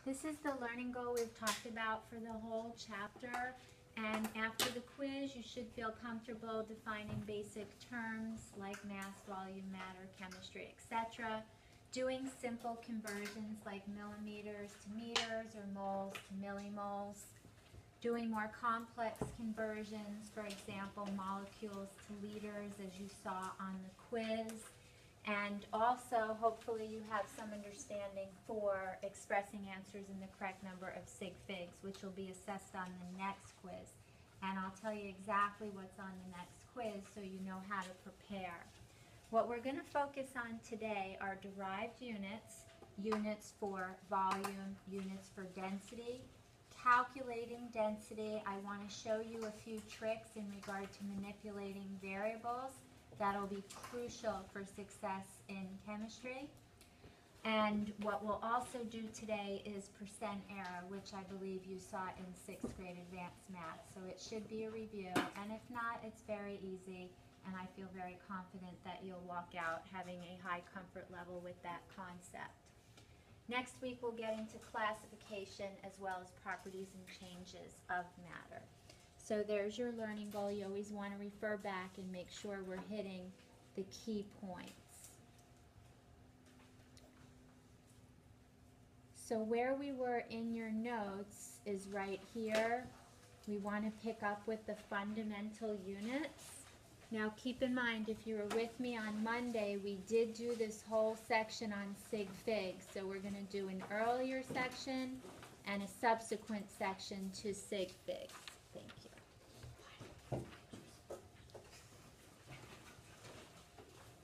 This is the learning goal we've talked about for the whole chapter. And after the quiz, you should feel comfortable defining basic terms like mass, volume, matter, chemistry, etc. Doing simple conversions like millimeters to meters or moles to millimoles. Doing more complex conversions, for example, molecules to liters, as you saw on the quiz. And also, hopefully, you have some understanding for expressing answers in the correct number of sig figs, which will be assessed on the next quiz. And I'll tell you exactly what's on the next quiz so you know how to prepare. What we're going to focus on today are derived units, units for volume, units for density, calculating density. I want to show you a few tricks in regard to manipulating variables. That'll be crucial for success in chemistry. And what we'll also do today is percent error, which I believe you saw in 6th grade advanced math. So it should be a review, and if not, it's very easy, and I feel very confident that you'll walk out having a high comfort level with that concept. Next week we'll get into classification as well as properties and changes of matter. So there's your learning goal. You always want to refer back and make sure we're hitting the key points. So where we were in your notes is right here. We want to pick up with the fundamental units. Now keep in mind, if you were with me on Monday, we did do this whole section on sig figs. So we're going to do an earlier section and a subsequent section to sig figs. Thank you.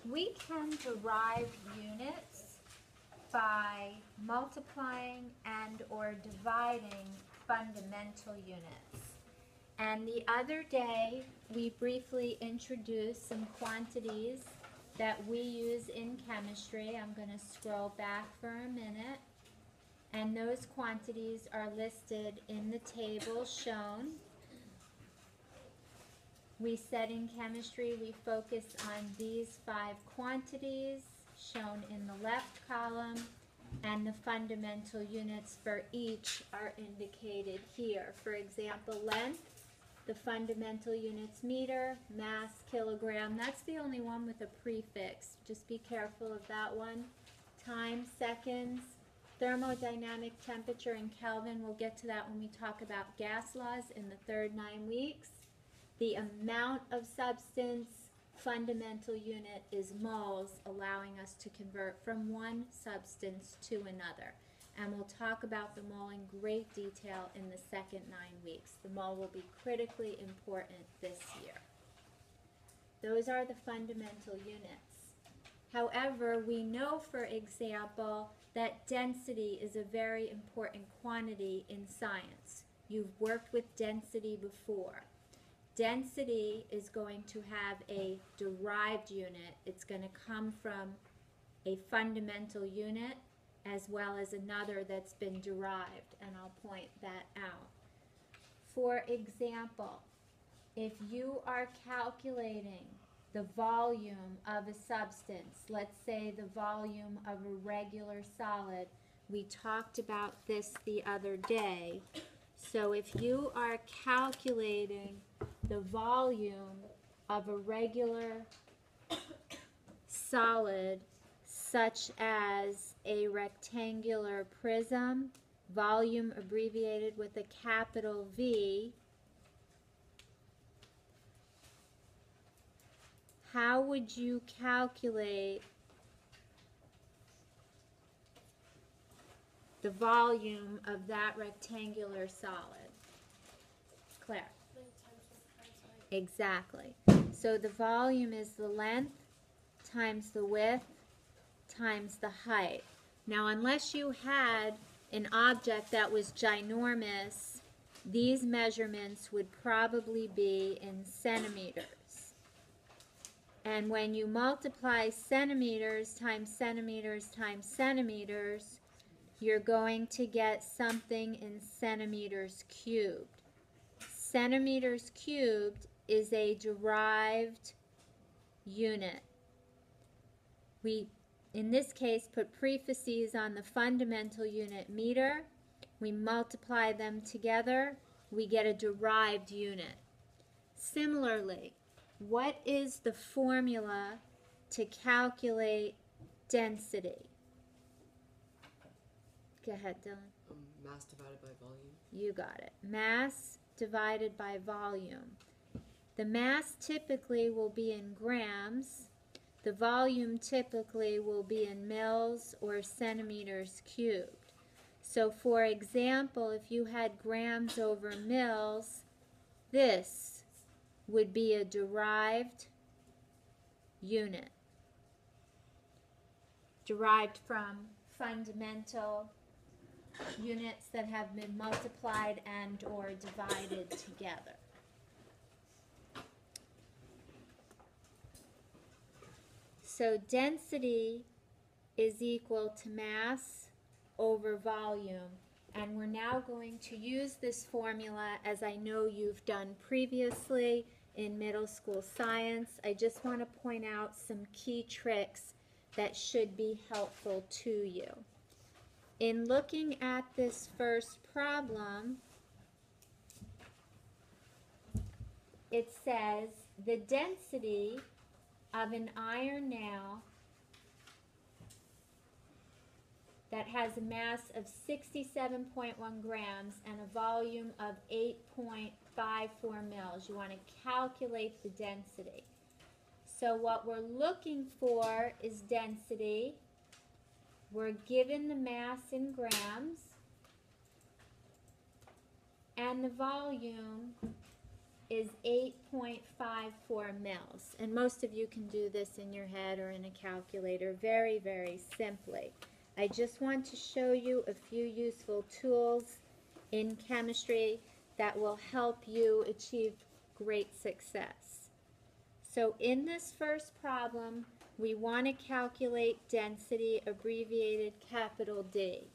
We can derive units by multiplying and or dividing fundamental units. And the other day, we briefly introduced some quantities that we use in chemistry. I'm going to scroll back for a minute. And those quantities are listed in the table shown. We said in chemistry we focus on these 5 quantities shown in the left column, and the fundamental units for each are indicated here. For example, length, the fundamental units meter, mass, kilogram. That's the only one with a prefix. Just be careful of that one. Time, seconds, thermodynamic temperature in Kelvin. We'll get to that when we talk about gas laws in the third 9 weeks. The amount of substance, fundamental unit is moles, allowing us to convert from one substance to another. And we'll talk about the mole in great detail in the second 9 weeks. The mole will be critically important this year. Those are the fundamental units. However, we know, for example, that density is a very important quantity in science. You've worked with density before. Density is going to have a derived unit. It's going to come from a fundamental unit as well as another that's been derived, and I'll point that out. For example, if you are calculating the volume of a substance, let's say the volume of a regular solid, we talked about this the other day. So if you are calculating the volume of a regular solid, such as a rectangular prism, volume abbreviated with a capital V, how would you calculate the volume of that rectangular solid? Claire? Exactly. So the volume is the length times the width times the height. Now, unless you had an object that was ginormous, these measurements would probably be in centimeters. And when you multiply centimeters times centimeters times centimeters, you're going to get something in centimeters cubed. Centimeters cubed is a derived unit. We, in this case, put prefixes on the fundamental unit meter. We multiply them together, we get a derived unit. Similarly, what is the formula to calculate density? Go ahead, Dylan. Mass divided by volume. You got it. Mass divided by volume. The mass typically will be in grams. The volume typically will be in mils or centimeters cubed. So for example, if you had grams over mils, this would be a derived unit, derived from fundamental units that have been multiplied and or divided together. So density is equal to mass over volume. And we're now going to use this formula as I know you've done previously in middle school science. I just want to point out some key tricks that should be helpful to you. In looking at this first problem, it says the density of an iron nail that has a mass of 67.1 grams and a volume of 8.54 mils. You want to calculate the density. So what we're looking for is density. We're given the mass in grams and the volume is 8.54 mils. And most of you can do this in your head or in a calculator very, very simply. I just want to show you a few useful tools in chemistry that will help you achieve great success. So in this first problem, we want to calculate density, abbreviated capital D.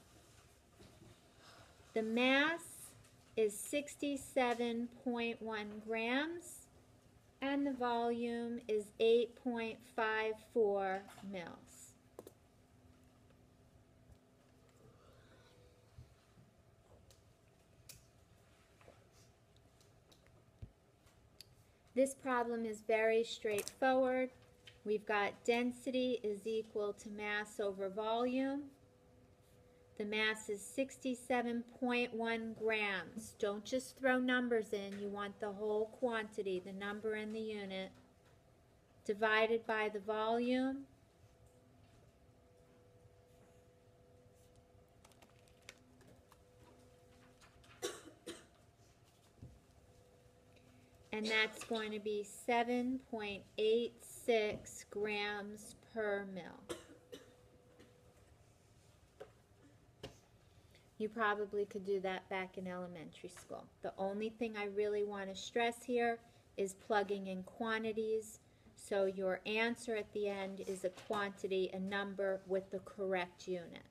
The mass is 67.1 grams and the volume is 8.54 mils. This problem is very straightforward. We've got density is equal to mass over volume. The mass is 67.1 grams. Don't just throw numbers in. You want the whole quantity, the number and the unit, divided by the volume. And that's going to be 7.86 grams per mil. You probably could do that back in elementary school. The only thing I really want to stress here is plugging in quantities. So your answer at the end is a quantity, a number with the correct unit.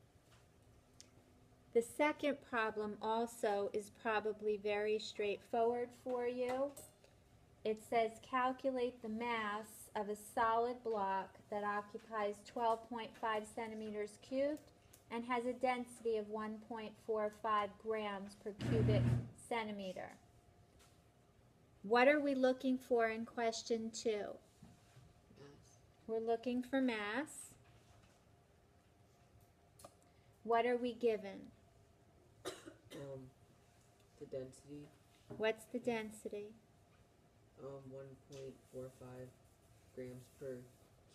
The second problem also is probably very straightforward for you. It says calculate the mass of a solid block that occupies 12.5 centimeters cubed and has a density of 1.45 grams per cubic centimeter. What are we looking for in question 2? Mass. We're looking for mass. What are we given? The density. What's the density? 1.45 grams per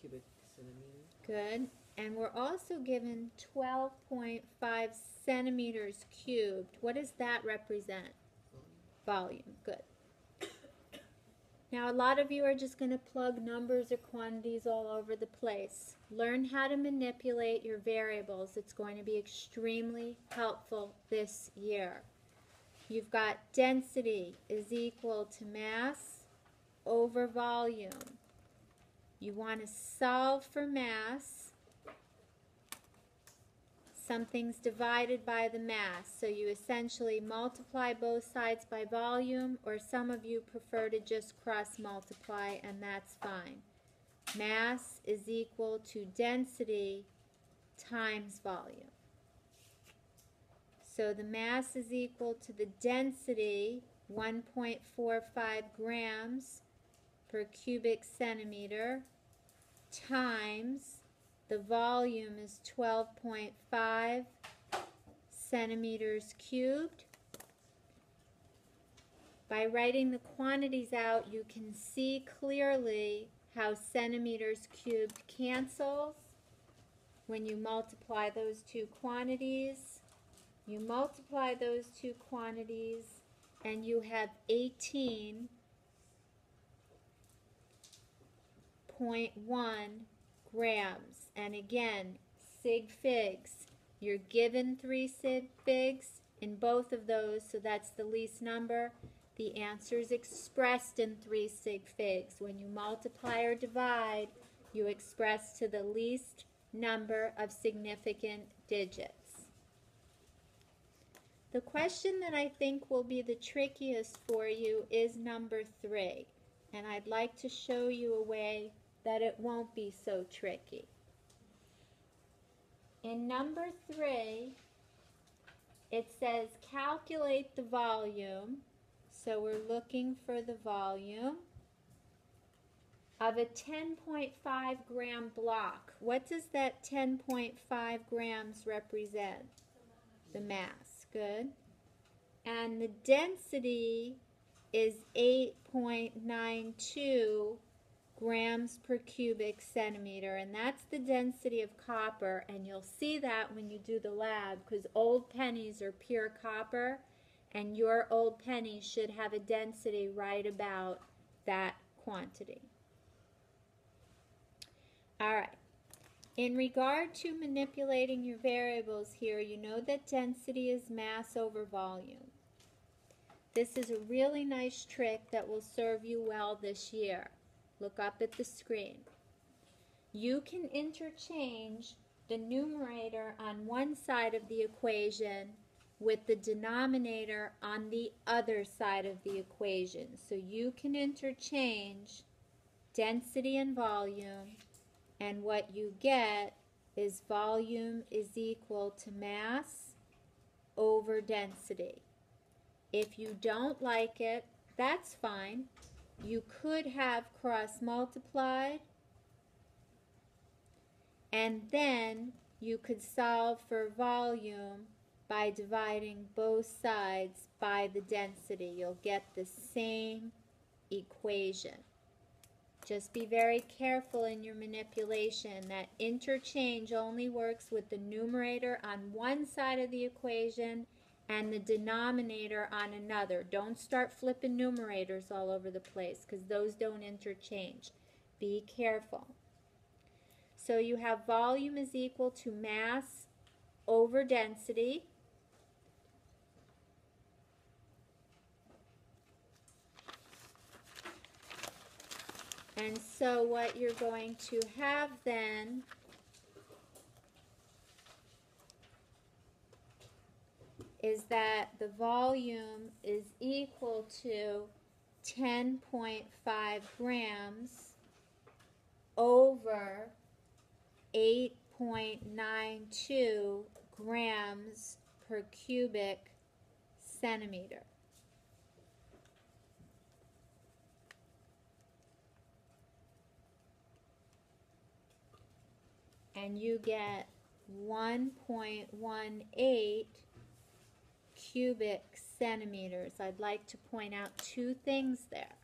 cubic centimeter. Good. And we're also given 12.5 centimeters cubed. What does that represent? Volume. Good. Now a lot of you are just going to plug numbers or quantities all over the place. Learn how to manipulate your variables. It's going to be extremely helpful this year. You've got density is equal to mass over volume. You want to solve for mass. Something's divided by the mass, so you essentially multiply both sides by volume, or some of you prefer to just cross multiply, and that's fine. Mass is equal to density times volume. So the mass is equal to the density, 1.45 grams per cubic centimeter, times the volume is 12.5 centimeters cubed. By writing the quantities out, you can see clearly how centimeters cubed cancels when you multiply those two quantities. You multiply those two quantities and you have 18.1 grams. And again, sig figs. You're given 3 sig figs in both of those, so that's the least number. The answer is expressed in 3 sig figs. When you multiply or divide, you express to the least number of significant digits. The question that I think will be the trickiest for you is number 3. And I'd like to show you a way that it won't be so tricky. In number 3, it says calculate the volume. So we're looking for the volume of a 10.5 gram block. What does that 10.5 grams represent? The mass. Good. And the density is 8.92 grams per cubic centimeter, and that's the density of copper, and you'll see that when you do the lab, because old pennies are pure copper, and your old pennies should have a density right about that quantity. All right. In regard to manipulating your variables here, you know that density is mass over volume. This is a really nice trick that will serve you well this year. Look up at the screen. You can interchange the numerator on one side of the equation with the denominator on the other side of the equation. So you can interchange density and volume, and what you get is volume is equal to mass over density. If you don't like it, that's fine. You could have cross-multiplied, and then you could solve for volume by dividing both sides by the density. You'll get the same equation. Just be very careful in your manipulation. That interchange only works with the numerator on one side of the equation and the denominator on another. Don't start flipping numerators all over the place, because those don't interchange. Be careful. So you have volume is equal to mass over density. And so what you're going to have then is that the volume is equal to 10.5 grams over 8.92 grams per cubic centimeter. And you get 1.18 cubic centimeters. I'd like to point out two things there.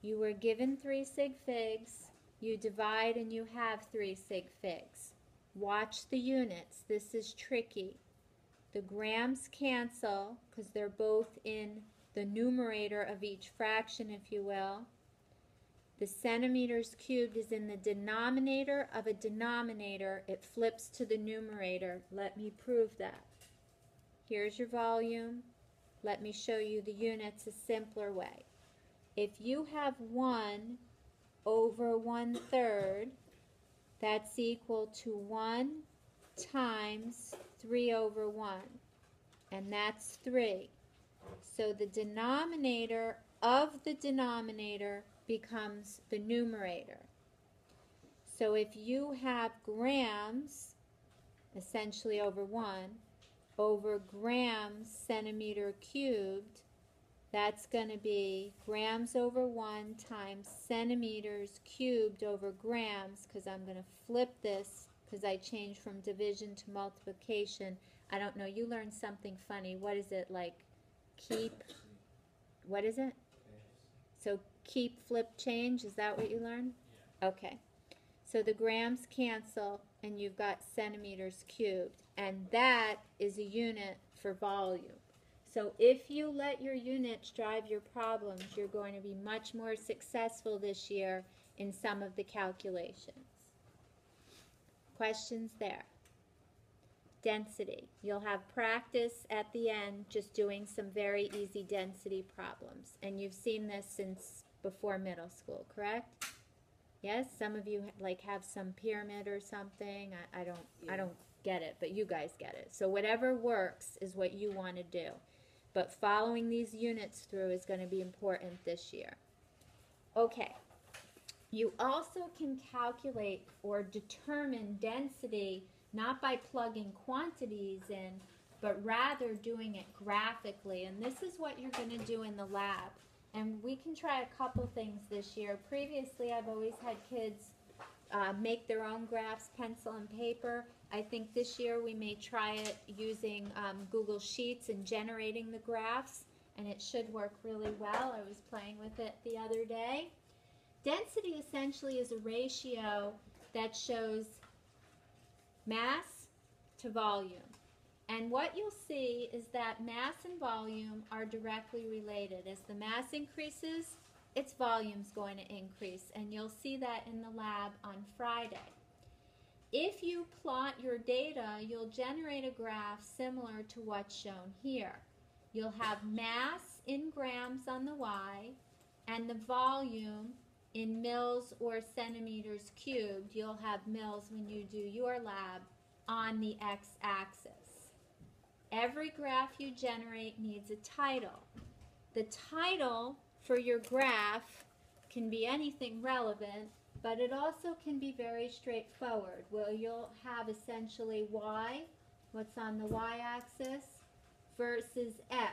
You were given 3 sig figs. You divide and you have 3 sig figs. Watch the units. This is tricky. The grams cancel because they're both in the numerator of each fraction, if you will. The centimeters cubed is in the denominator of a denominator. It flips to the numerator. Let me prove that. Here's your volume. Let me show you the units a simpler way. If you have 1 over 1/3, that's equal to 1 times 3 over 1. And that's 3. So the denominator of the denominator becomes the numerator. So if you have grams, essentially over 1, over grams centimeter cubed, that's going to be grams over 1 times centimeters cubed over grams, because I'm going to flip this because I changed from division to multiplication. I don't know, you learned something funny. What is it, like keep, what is it? So keep, flip, change, is that what you learned? Okay. So the grams cancel and you've got centimeters cubed, and that is a unit for volume. So if you let your units drive your problems, you're going to be much more successful this year in some of the calculations. Questions there? Density. You'll have practice at the end just doing some very easy density problems. And you've seen this since before middle school, correct? Yes? Some of you like have some pyramid or something. I don't get it, but you guys get it. So whatever works is what you want to do. But following these units through is going to be important this year. Okay. You also can calculate or determine density not by plugging quantities in, but rather doing it graphically. And this is what you're going to do in the lab. And we can try a couple things this year. Previously, I've always had kids make their own graphs, pencil and paper. I think this year we may try it using Google Sheets and generating the graphs, and it should work really well. I was playing with it the other day. Density essentially is a ratio that shows mass to volume. And what you'll see is that mass and volume are directly related. As the mass increases, its volume's going to increase, and you'll see that in the lab on Friday. If you plot your data, you'll generate a graph similar to what's shown here. You'll have mass in grams on the y, and the volume in mils or centimeters cubed. You'll have mils when you do your lab on the x-axis. Every graph you generate needs a title. The title for your graph can be anything relevant, but it also can be very straightforward. Well, you'll have essentially y, what's on the y-axis, versus x,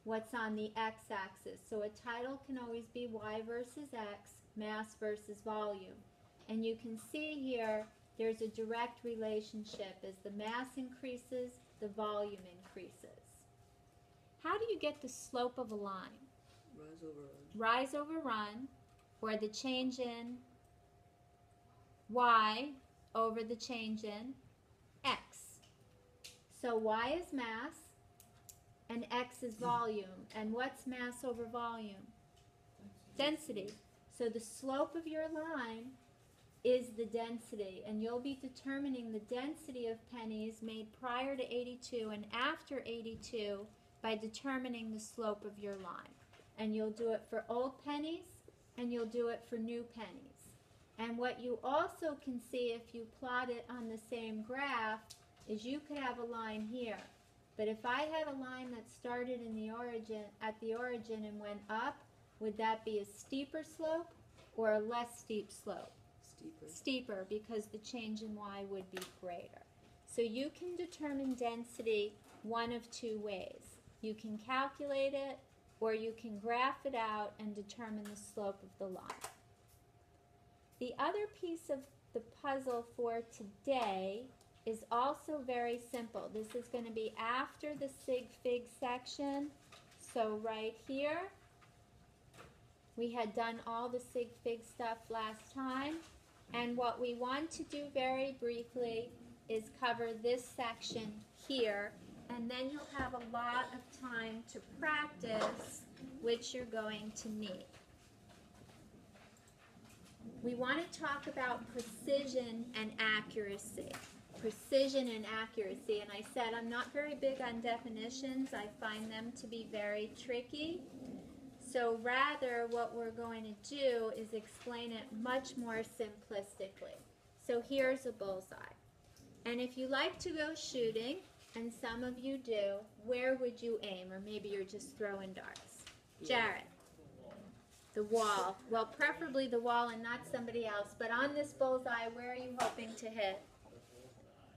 what's on the x-axis. So a title can always be y versus x, mass versus volume. And you can see here there's a direct relationship. As the mass increases, the volume increases. How do you get the slope of a line? Rise over run. Rise over run, or the change in y over the change in x. So y is mass and x is volume. And what's mass over volume? Density. So the slope of your line is the density, and you'll be determining the density of pennies made prior to 82 and after 82 by determining the slope of your line. And you'll do it for old pennies, and you'll do it for new pennies. And what you also can see if you plot it on the same graph is you could have a line here. But if I had a line that started in the origin, at the origin and went up, would that be a steeper slope or a less steep slope? Steeper. Steeper, because the change in y would be greater. So you can determine density one of two ways. You can calculate it, or you can graph it out and determine the slope of the line. The other piece of the puzzle for today is also very simple. This is going to be after the sig fig section. So right here, we had done all the sig fig stuff last time. And what we want to do very briefly is cover this section here, and then you'll have a lot of time to practice, which you're going to need. We want to talk about precision and accuracy. Precision and accuracy, and I said I'm not very big on definitions. I find them to be very tricky. So rather, what we're going to do is explain it much more simplistically. So here's a bullseye. And if you like to go shooting, and some of you do, where would you aim? Or maybe you're just throwing darts. Jared. The wall. Well, preferably the wall and not somebody else. But on this bullseye, where are you hoping to hit?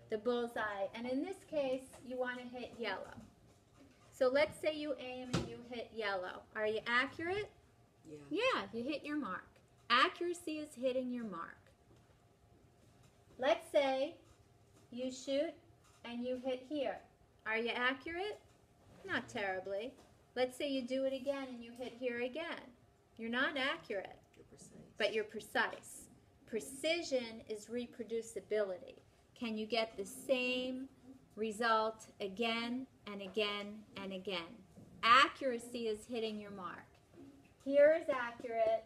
The bullseye. And in this case, you want to hit yellow. So let's say you aim and you hit yellow. Are you accurate? Yeah. Yeah, you hit your mark. Accuracy is hitting your mark. Let's say you shoot and you hit here. Are you accurate? Not terribly. Let's say you do it again and you hit here again. You're not accurate, You're precise. but you're precise. Precision is reproducibility. Can you get the same result again and again and again? Accuracy is hitting your mark. Here is accurate.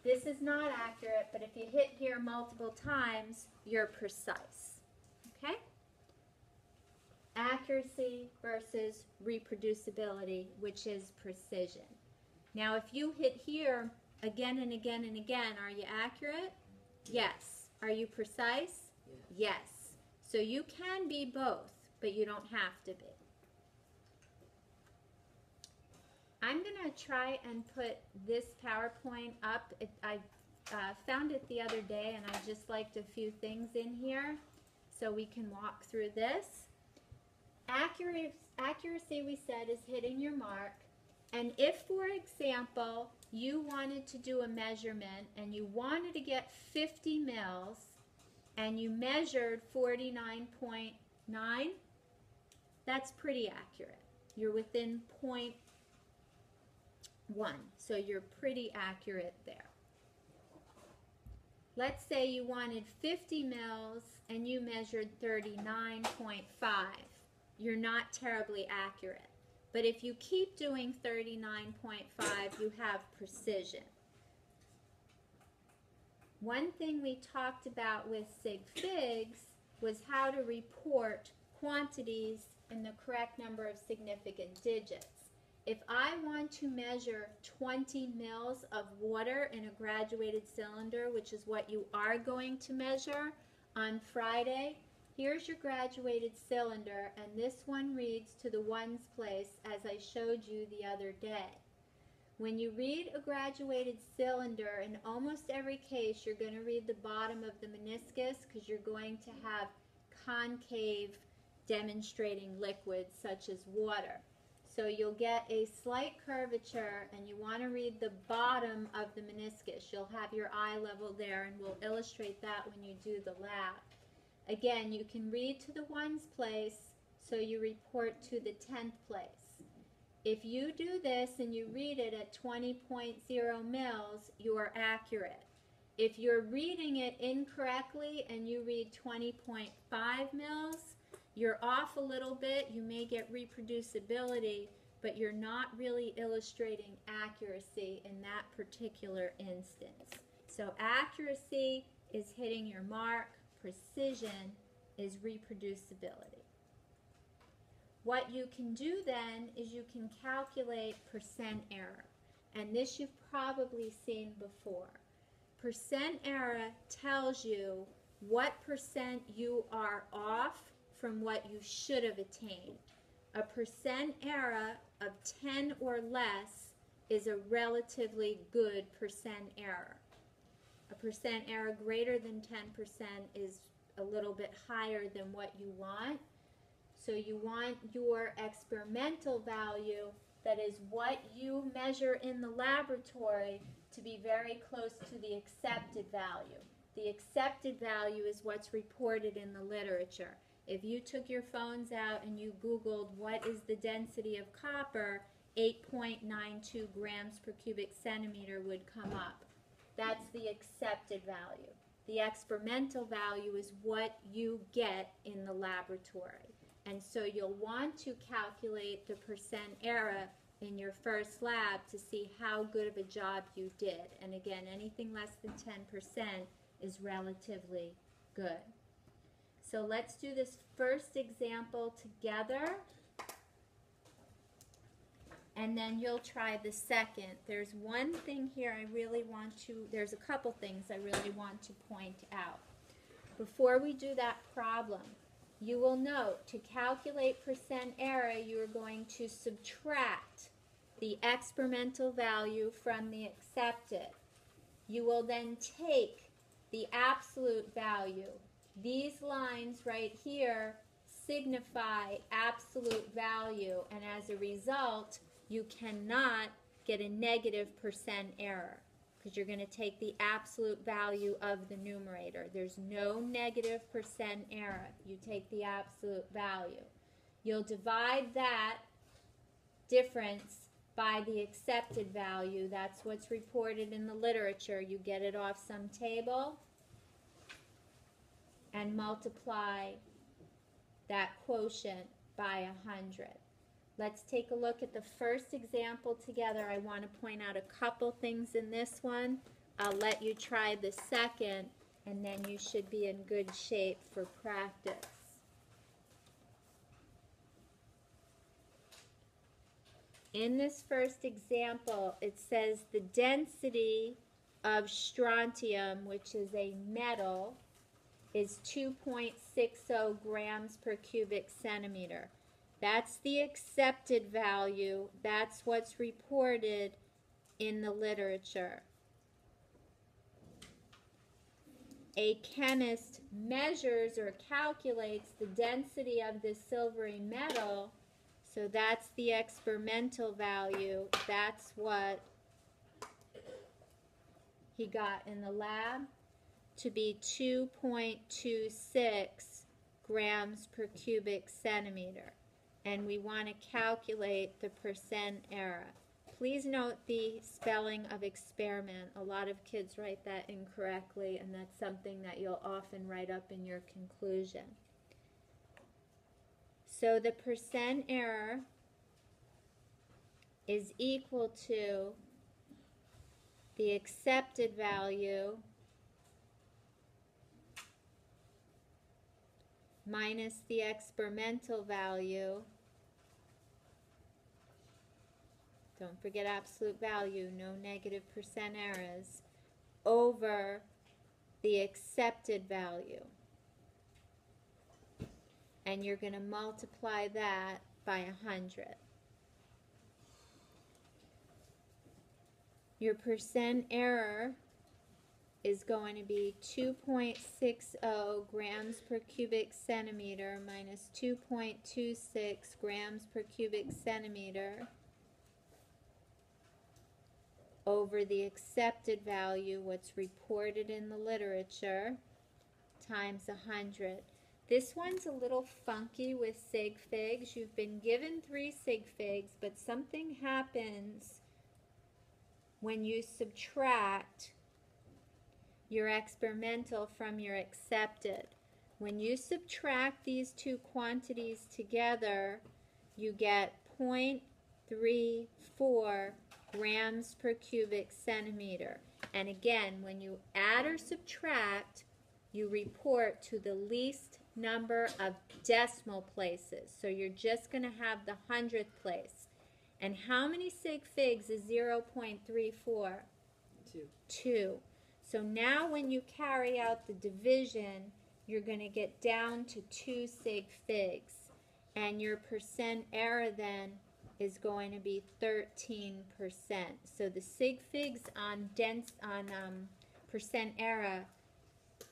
This is not accurate, but if you hit here multiple times, you're precise. Okay? Accuracy versus reproducibility, which is precision. Now, if you hit here again and again and again, are you accurate? Yes. Are you precise? Yeah. Yes. So you can be both, but you don't have to be. I'm going to try and put this PowerPoint up. I found it the other day, and I just liked a few things in here, so we can walk through this. Accuracy, we said, is hitting your mark. And if, for example, you wanted to do a measurement and you wanted to get 50 mils and you measured 49.9, that's pretty accurate. You're within 0.1, so you're pretty accurate there. Let's say you wanted 50 mils and you measured 39.5. You're not terribly accurate. But if you keep doing 39.5, you have precision. One thing we talked about with sig figs was how to report quantities in the correct number of significant digits. If I want to measure 20 mils of water in a graduated cylinder, which is what you are going to measure on Friday, here's your graduated cylinder, and this one reads to the ones place as I showed you the other day. When you read a graduated cylinder, in almost every case you're going to read the bottom of the meniscus because you're going to have concave demonstrating liquids such as water. So you'll get a slight curvature and you want to read the bottom of the meniscus. You'll have your eye level there, and we'll illustrate that when you do the lab. Again, you can read to the ones place, so you report to the 10th place. If you do this and you read it at 20.0 mils, you are accurate. If you're reading it incorrectly and you read 20.5 mils, you're off a little bit. You may get reproducibility, but you're not really illustrating accuracy in that particular instance. So accuracy is hitting your mark. Precision is reproducibility. What you can do then is you can calculate percent error. And this you've probably seen before. Percent error tells you what percent you are off from what you should have attained. A percent error of 10 or less is a relatively good percent error. A percent error greater than 10% is a little bit higher than what you want. So you want your experimental value, that is what you measure in the laboratory, to be very close to the accepted value. The accepted value is what's reported in the literature. If you took your phones out and you Googled what is the density of copper, 8.92 grams per cubic centimeter would come up. That's the accepted value. The experimental value is what you get in the laboratory. And so you'll want to calculate the percent error in your first lab to see how good of a job you did. And again, anything less than 10% is relatively good. So let's do this first example together. And then you'll try the second. There's one thing here I really want to, there's a couple things I really want to point out. Before we do that problem, you will note to calculate percent error, you are going to subtract the experimental value from the accepted. You will then take the absolute value. These lines right here signify absolute value, and as a result, you cannot get a negative percent error because you're going to take the absolute value of the numerator. There's no negative percent error. You take the absolute value. You'll divide that difference by the accepted value. That's what's reported in the literature. You get it off some table and multiply that quotient by 100. Let's take a look at the first example together. I want to point out a couple things in this one. I'll let you try the second, and then you should be in good shape for practice. In this first example, it says the density of strontium, which is a metal, is 2.60 grams per cubic centimeter. That's the accepted value. That's what's reported in the literature. A chemist measures or calculates the density of this silvery metal, so that's the experimental value. That's what he got in the lab, to be 2.26 grams per cubic centimeter. And we want to calculate the percent error. Please note the spelling of experiment. A lot of kids write that incorrectly, and that's something that you'll often write up in your conclusion. So the percent error is equal to the accepted value minus the experimental value. Don't forget absolute value, no negative percent errors, over the accepted value. And you're going to multiply that by 100. Your percent error is going to be 2.60 grams per cubic centimeter minus 2.26 grams per cubic centimeter over the accepted value, what's reported in the literature, times 100. This one's a little funky with sig figs. You've been given 3 sig figs, but something happens when you subtract your experimental from your accepted. When you subtract these two quantities together, you get 0.34 grams per cubic centimeter. And again, when you add or subtract, you report to the least number of decimal places. So you're just going to have the 100th place. And how many sig figs is 0.34? 2. So now when you carry out the division, you're going to get down to 2 sig figs. And your percent error then is going to be 13%. So the sig figs on percent error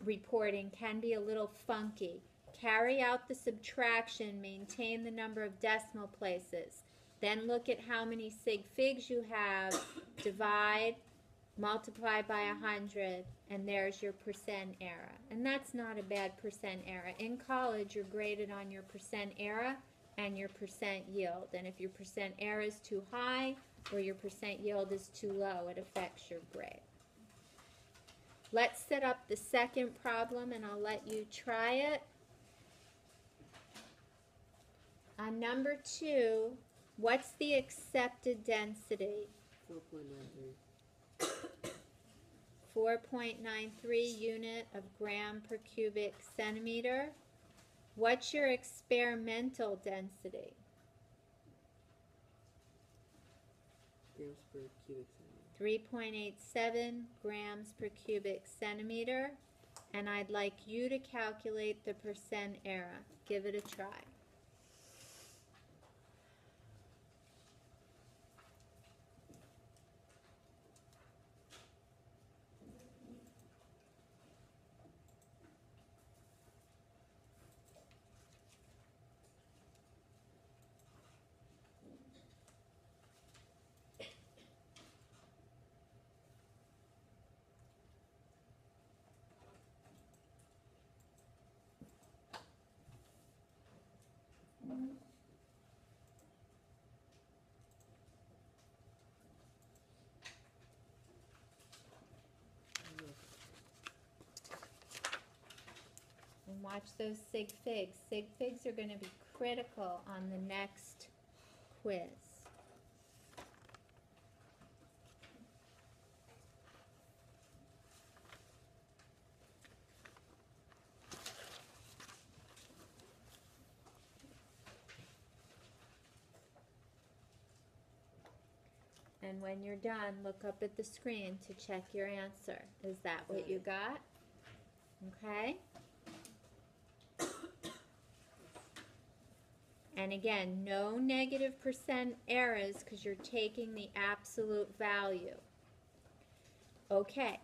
reporting can be a little funky. Carry out the subtraction, maintain the number of decimal places. Then look at how many sig figs you have, divide, multiply by 100, and there's your percent error. And that's not a bad percent error. In college, you're graded on your percent error and your percent yield. And if your percent error is too high or your percent yield is too low, it affects your grade. Let's set up the second problem, and I'll let you try it. On number 2, what's the accepted density? 4.93. 4.93 unit of gram per cubic centimeter. What's your experimental density? Grams per cubic centimeter. 3.87 grams per cubic centimeter. And I'd like you to calculate the percent error. Give it a try. watch those sig figs. Sig figs are going to be critical on the next quiz. And when you're done, look up at the screen to check your answer. Is that what you got? Okay. And again, no negative percent errors because you're taking the absolute value. Okay.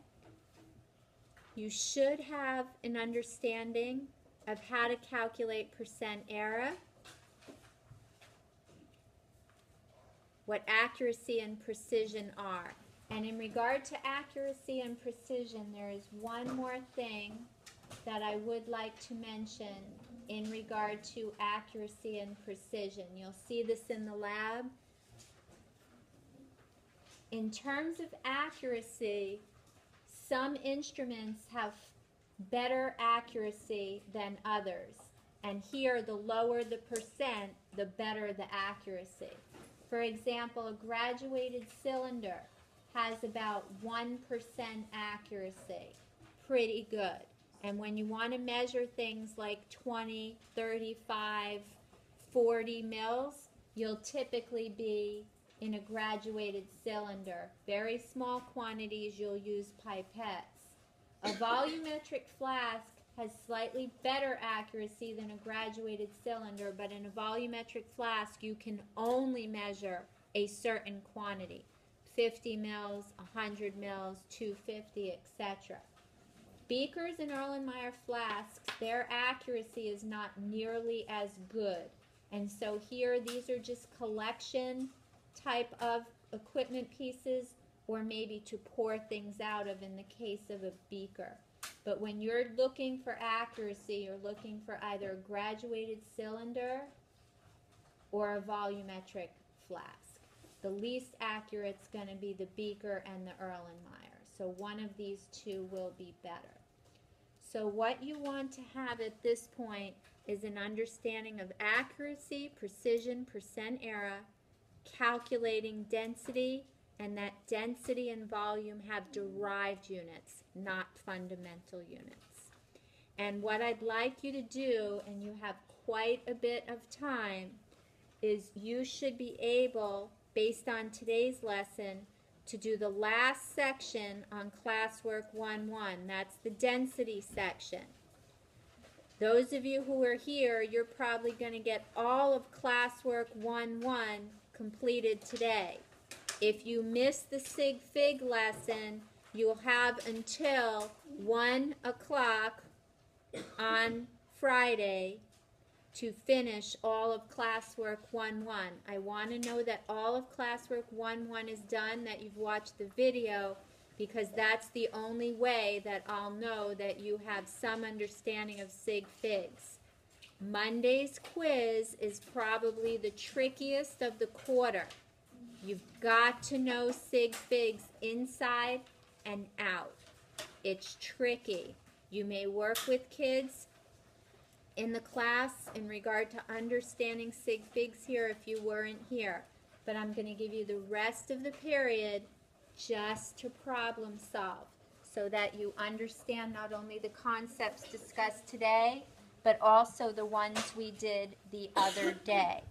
You should have an understanding of how to calculate percent error, what accuracy and precision are. And in regard to accuracy and precision, there is one more thing that I would like to mention in regard to accuracy and precision. You'll see this in the lab. In terms of accuracy, some instruments have better accuracy than others. And here, the lower the percent, the better the accuracy. For example, a graduated cylinder has about 1% accuracy. Pretty good. And when you want to measure things like 20, 35, 40 mils, you'll typically be in a graduated cylinder. Very small quantities, you'll use pipettes. A volumetric flask has slightly better accuracy than a graduated cylinder, but in a volumetric flask, you can only measure a certain quantity. 50 mils, 100 mils, 250, etc. Beakers and Erlenmeyer flasks, their accuracy is not nearly as good. And so here, these are just collection type of equipment pieces, or maybe to pour things out of in the case of a beaker. But when you're looking for accuracy, you're looking for either a graduated cylinder or a volumetric flask. The least accurate is going to be the beaker and the Erlenmeyer. So one of these two will be better. So what you want to have at this point is an understanding of accuracy, precision, percent error, calculating density, and that density and volume have derived units, not fundamental units. And what I'd like you to do, and you have quite a bit of time, is you should be able, based on today's lesson, to do the last section on Classwork 1-1. That's the density section. Those of you who are here, you're probably going to get all of Classwork 1-1 completed today. If you miss the Sig Fig lesson, you'll have until 1 o'clock on Friday to finish all of Classwork 1-1. I want to know that all of Classwork 1-1 is done, that you've watched the video, because that's the only way that I'll know that you have some understanding of Sig Figs. Monday's quiz is probably the trickiest of the quarter. You've got to know Sig Figs inside and out. It's tricky. You may work with kids in the class in regard to understanding Sig Figs here if you weren't here. But I'm going to give you the rest of the period just to problem solve so that you understand not only the concepts discussed today, but also the ones we did the other day.